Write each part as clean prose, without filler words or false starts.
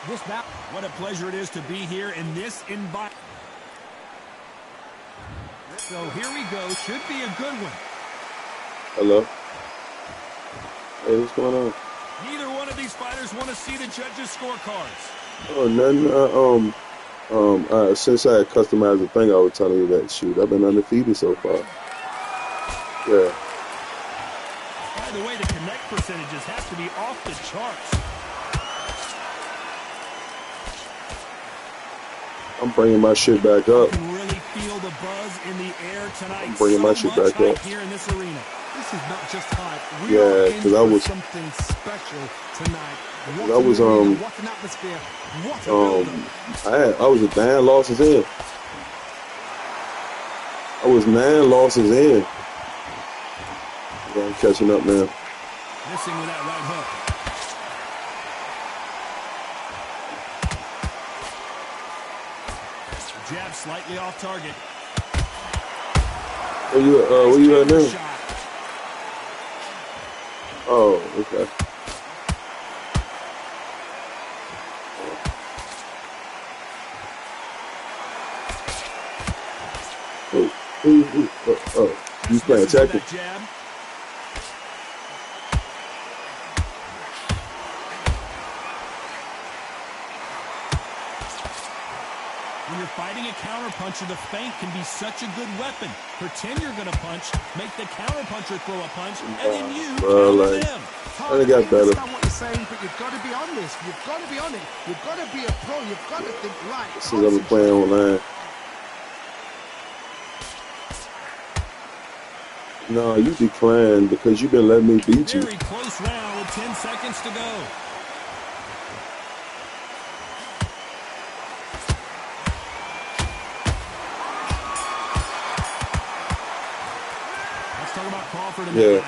This bout. What a pleasure it is to be here in this environment. So here we go. Should be a good one. Hello. Hey, what's going on? Neither one of these fighters want to see the judges' scorecards. Oh, nothing. Since I had customized the thing, I was telling you that, shoot, I've been undefeated so far. Yeah. By the way, the connect percentages have to be off the charts. I'm bringing my shit back up. You can really feel the buzz in the air tonight. I'm bringing my shit back up. Here in this arena. This is not just hype. Yeah, because I was something special tonight. What I was what an atmosphere. What a I was 9 losses in. I was 9 losses in. Yeah, I'm catching up now. Missing with that right hook. Jab slightly off target. Where you at now? Oh, okay. Oh, you playing tackle? When you're fighting a counterpuncher, the feint can be such a good weapon. Pretend you're going to punch, make the counterpuncher throw a punch, and then you counter them. I think got better. I understand what you're saying, but you've got to be on this. You've got to be on it. You've got to be a pro. You've got to think right. Since I've been playing online. No, you declined because you've been letting me beat you. Very close round with 10 seconds to go. Yeah.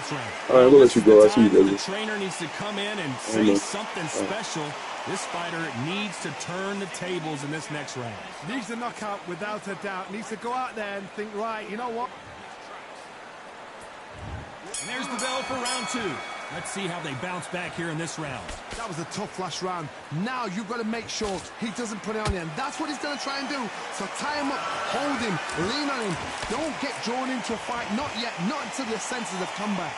All right, we'll let you go. I see you, baby. The trainer needs to come in and say something special. This fighter needs to turn the tables in this next round. Needs a knockout without a doubt. Needs to go out there and think, right, you know what? And there's the bell for round 2. Let's see how they bounce back here in this round. That was a tough last round. Now you've got to make sure he doesn't put it on you. And that's what he's going to try and do. So tie him up, hold him, lean on him. Don't get drawn into a fight. Not yet. Not until your senses have come back.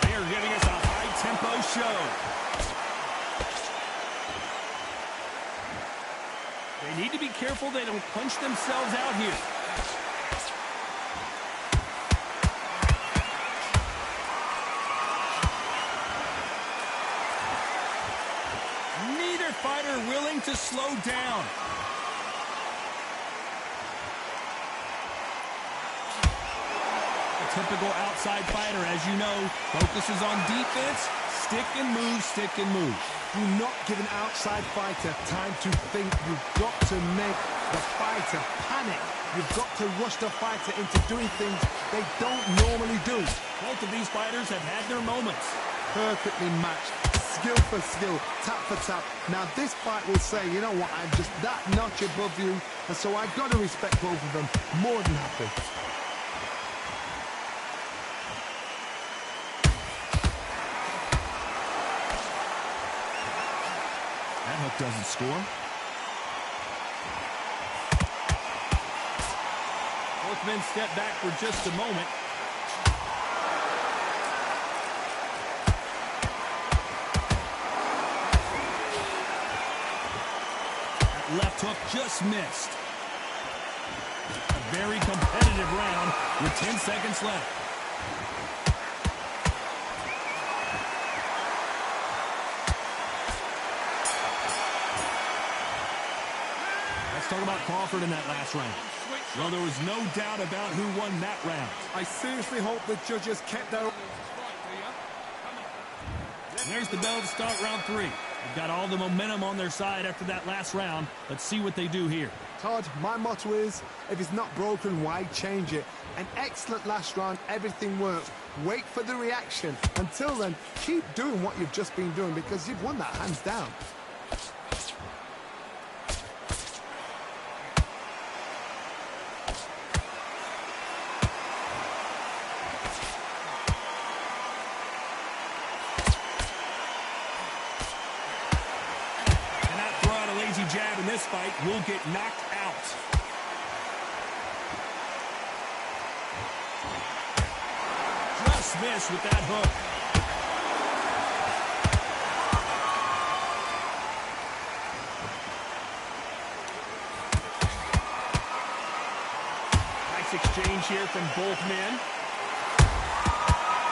They are giving us a high-tempo show. They need to be careful they don't punch themselves out here. Neither fighter willing to slow down. A typical outside fighter, as you know, focuses on defense, stick and move, stick and move. Do not give an outside fighter time to think. You've got to make the fighter panic. You've got to rush the fighter into doing things they don't normally do. Both of these fighters have had their moments. Perfectly matched, skill for skill, tap for tap. Now this fight will say, you know what, I'm just that notch above you, and so I've got to respect both of them. More than happy. That hook doesn't score. Both men step back for just a moment. That left hook just missed. A very competitive round with 10 seconds left. Talk about Crawford in that last round. Well, there was no doubt about who won that round. I seriously hope the judges kept their... And there's the bell to start round 3. They've got all the momentum on their side after that last round. Let's see what they do here. Todd, my motto is, if it's not broken, why change it? An excellent last round, everything worked. Wait for the reaction. Until then, keep doing what you've just been doing because you've won that hands down. fight will get knocked out. Just missed with that hook. Nice exchange here from both men.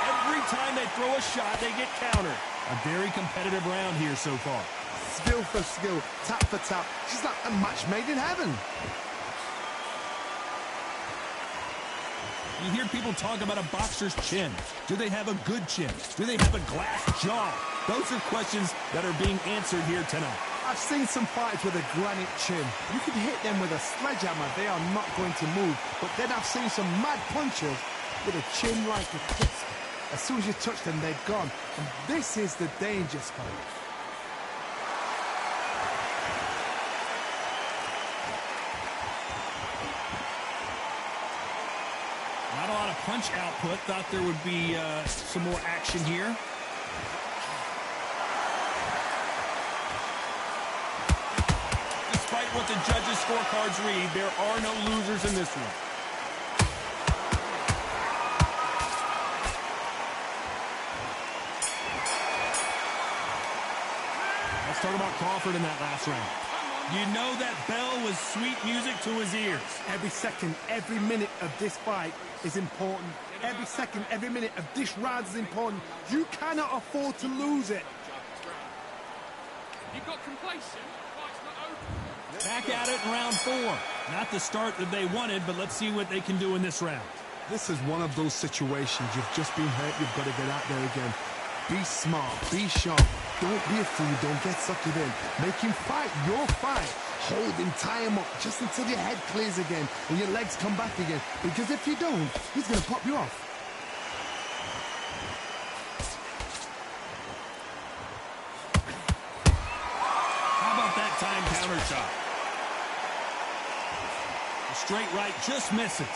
Every time they throw a shot, they get countered. A very competitive round here so far. Skill for skill, tap for tap. She's like a match made in heaven. You hear people talk about a boxer's chin. Do they have a good chin? Do they have a glass jaw? Those are questions that are being answered here tonight. I've seen some fighters with a granite chin. You can hit them with a sledgehammer, they are not going to move. But then I've seen some mad punchers with a chin like a crisp. As soon as you touch them, they're gone. And this is the danger spot. Not a lot of punch output. Thought there would be some more action here. Despite what the judges' scorecards read, there are no losers in this one. Let's talk about Crawford in that last round. You know that bell was sweet music to his ears. Every second, every minute of this fight is important. Every second, every minute of this round is important. You cannot afford to lose it. You got complacent. Fight's not over. Back at it in round 4. Not the start that they wanted, but let's see what they can do in this round. This is one of those situations. You've just been hurt. You've got to get out there again. Be smart. Be sharp. Don't be a fool. Don't get suckered in. Make him fight your fight. Hold him, tie him up just until your head clears again and your legs come back again. Because if you don't, he's going to pop you off. How about that time counter shot? The straight right just misses.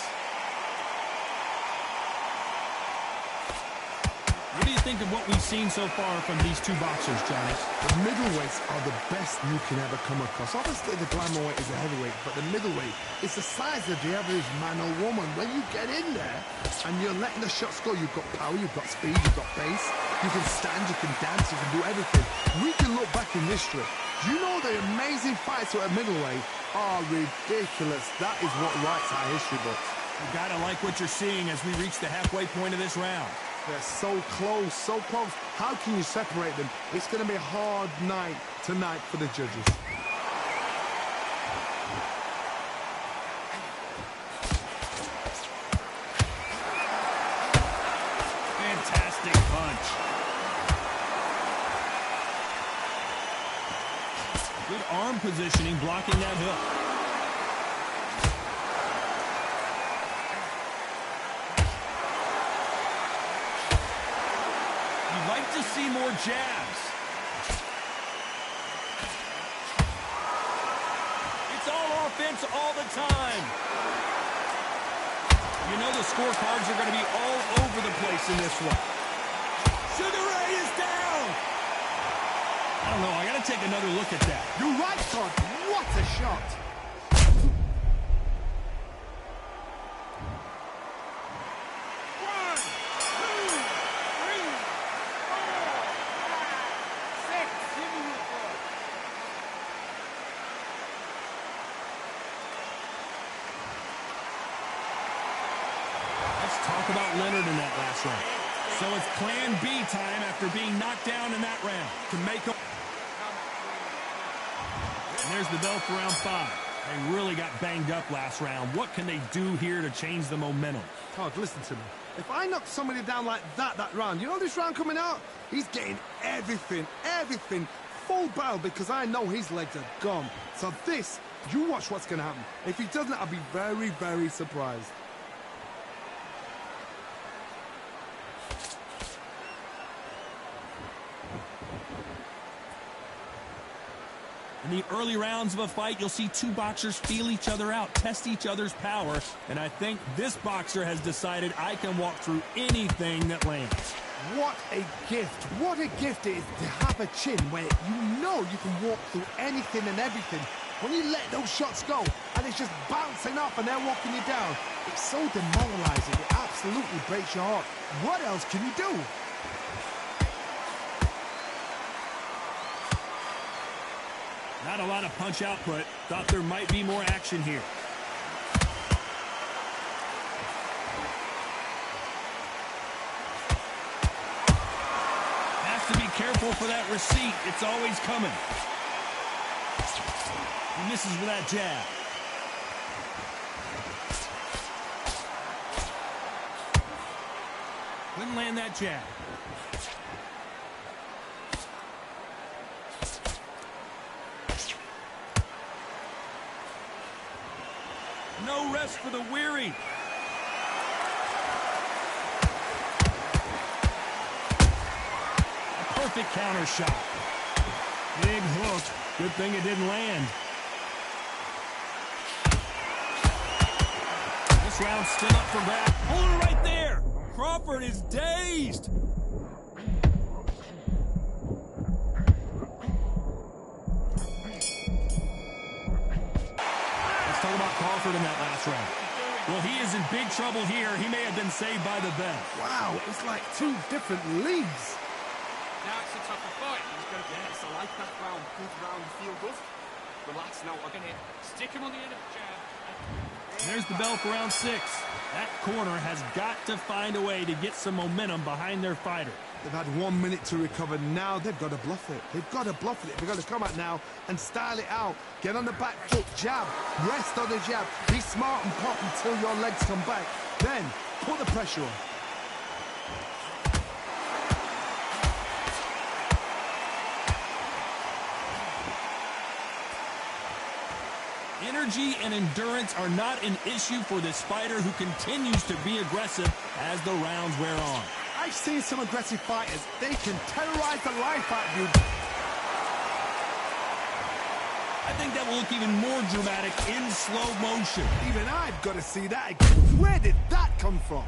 What do you think of what we've seen so far from these two boxers, Johnny? The middleweights are the best you can ever come across. Obviously, the glamour weight is a heavyweight, but the middleweight is the size of the average man or woman. When you get in there and you're letting the shots go, you've got power, you've got speed, you've got pace, you can stand, you can dance, you can do everything. We can look back in history. You know the amazing fights at middleweight are ridiculous. That is what writes our history books. You gotta like what you're seeing as we reach the halfway point of this round. They're so close, so close. How can you separate them? It's going to be a hard night tonight for the judges. Fantastic punch. Good arm positioning, blocking that hook. To see more jabs. It's all offense all the time. You know the scorecards are going to be all over the place in this one. Sugar Ray is down. I don't know. I got to take another look at that. You're right, Todd. What a shot. Talk about Leonard in that last round. So it's plan B time after being knocked down in that round to make up. And there's the bell for round 5. They really got banged up last round. What can they do here to change the momentum? Todd, listen to me. If I knock somebody down like that round, you know this round coming out? He's getting everything, full battle because I know his legs are gone. So this, you watch what's going to happen. If he doesn't, I'll be very, very surprised. In the early rounds of a fight, you'll see two boxers feel each other out, test each other's power, and I think this boxer has decided I can walk through anything that lands. What a gift. What a gift it is to have a chin where you know you can walk through anything and everything. When you let those shots go and it's just bouncing off and they're walking you down, it's so demoralizing. It absolutely breaks your heart. What else can you do? Not a lot of punch output. Thought there might be more action here. Has to be careful for that receipt. It's always coming. He misses with that jab. Couldn't land that jab. No rest for the weary. A perfect counter shot. Big hook. Good thing it didn't land. This round's still up for grabs. Hold it right there. Crawford is dazed. Let's talk about Crawford in that last round. Well, he is in big trouble here. He may have been saved by the bell. Wow, it's like two different leagues. Now it's a tougher fight. He's going to get it. So like that round, good round, feel good. Relax now. I'm going to stick him on the end of the jab. And there's the bell for round 6. That corner has got to find a way to get some momentum behind their fighter. They've had 1 minute to recover. Now they've got to bluff it. They've got to bluff it. They've got to come out now and style it out. Get on the back foot, jab, rest on the jab. Be smart and pop until your legs come back. Then put the pressure on. Energy and endurance are not an issue for this fighter who continues to be aggressive as the rounds wear on. I've seen some aggressive fighters. They can terrorize the life out of you. I think that will look even more dramatic in slow motion. Even I've got to see that again. Where did that come from?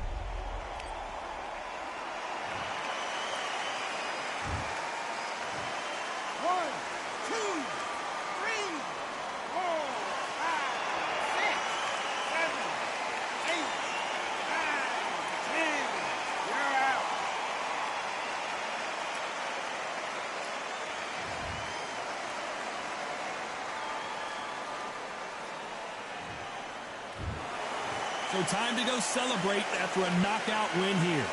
So time to go celebrate after a knockout win here.